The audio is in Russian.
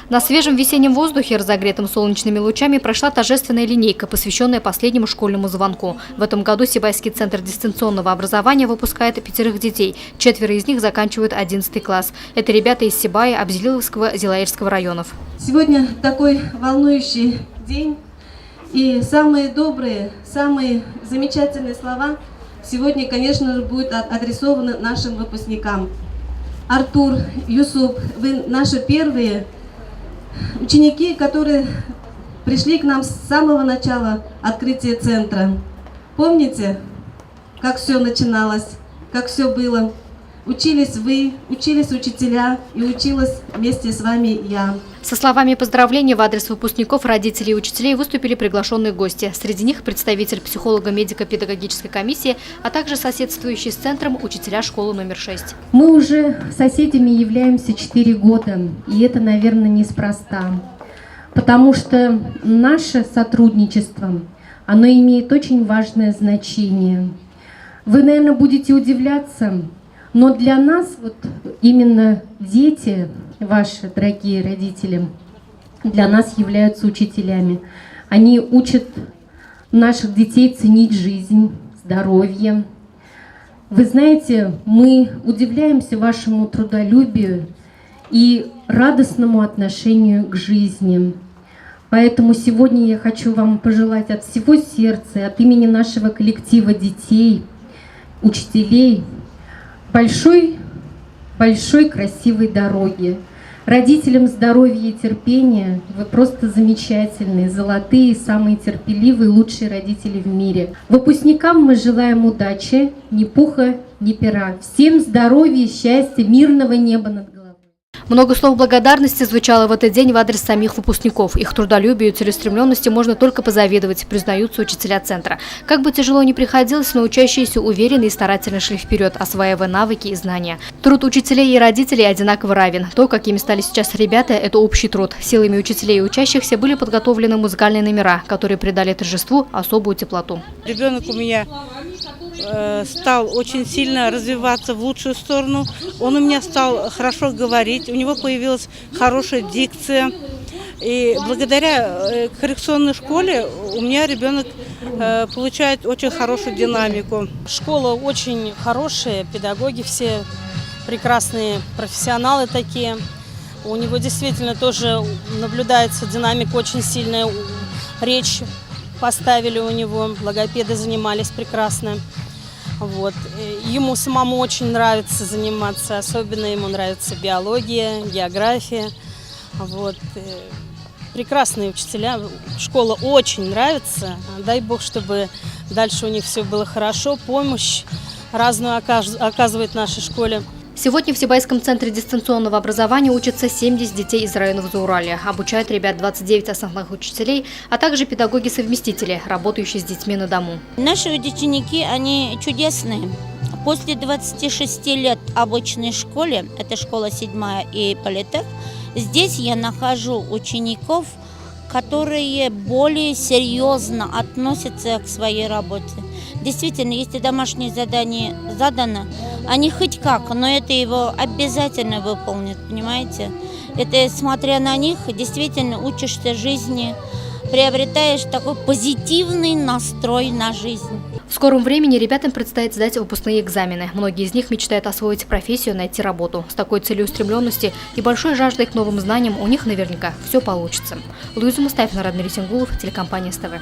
На свежем весеннем воздухе, разогретым солнечными лучами, прошла торжественная линейка, посвященная последнему школьному звонку. В этом году Сибайский центр дистанционного образования выпускает 5 детей. 4 из них заканчивают 11 класс. Это ребята из Сибая, Абзелиловского, Зилаирского районов. Сегодня такой волнующий день. И самые добрые, самые замечательные слова сегодня, конечно же, будут адресованы нашим выпускникам. Артур, Юсуп, вы наши первые ученики, которые пришли к нам с самого начала открытия центра. Помните, как все начиналось, как все было? Учились вы, учились учителя и училась вместе с вами я. Со словами поздравления в адрес выпускников, родителей и учителей выступили приглашенные гости. Среди них представитель психолого-медико-педагогической комиссии, а также соседствующие с центром учителя школы номер 6. Мы уже соседями являемся 4 года, и это, наверное, неспроста. Потому что наше сотрудничество, оно имеет очень важное значение. Вы, наверное, будете удивляться, но для нас вот именно дети, ваши дорогие родители, для нас являются учителями. Они учат наших детей ценить жизнь, здоровье. Вы знаете, мы удивляемся вашему трудолюбию и радостному отношению к жизни. Поэтому сегодня я хочу вам пожелать от всего сердца, от имени нашего коллектива детей, учителей, большой красивой дороги. Родителям здоровья и терпения. Вы просто замечательные, золотые, самые терпеливые, лучшие родители в мире. Выпускникам мы желаем удачи, ни пуха, ни пера. Всем здоровья, счастья, мирного неба над головой. Много слов благодарности звучало в этот день в адрес самих выпускников. Их трудолюбию и целеустремленности можно только позавидовать, признаются учителя центра. Как бы тяжело ни приходилось, но учащиеся уверенно и старательно шли вперед, осваивая навыки и знания. Труд учителей и родителей одинаково равен. То, какими стали сейчас ребята, это общий труд. Силами учителей и учащихся были подготовлены музыкальные номера, которые придали торжеству особую теплоту. Ребенок у меня стал очень сильно развиваться в лучшую сторону. Он у меня стал хорошо говорить, у него появилась хорошая дикция. И благодаря коррекционной школе у меня ребенок получает очень хорошую динамику. Школа очень хорошая, педагоги все прекрасные, профессионалы такие. У него действительно тоже наблюдается динамика очень сильная, речь поставили у него, логопеды занимались прекрасно. Вот. Ему самому очень нравится заниматься, особенно ему нравится биология, география. Вот. Прекрасные учителя, школа очень нравится. Дай Бог, чтобы дальше у них все было хорошо, помощь разную оказывает нашей школе. Сегодня в Сибайском центре дистанционного образования учатся 70 детей из районов Зауралья. Обучают ребят 29 основных учителей, а также педагоги-совместители, работающие с детьми на дому. Наши ученики, они чудесные. После 26 лет обычной школе, это школа 7 и политех, здесь я нахожу учеников, которые более серьезно относятся к своей работе. Действительно, если домашнее задание задано, они хоть как, но это его обязательно выполнят, понимаете? Это, смотря на них, действительно учишься жизни, приобретаешь такой позитивный настрой на жизнь. В скором времени ребятам предстоит сдать выпускные экзамены. Многие из них мечтают освоить профессию, найти работу. С такой целеустремленностью и большой жаждой к новым знаниям у них наверняка все получится. Луиза Мустафина, Радмир Исенгулов, телекомпания СТВ.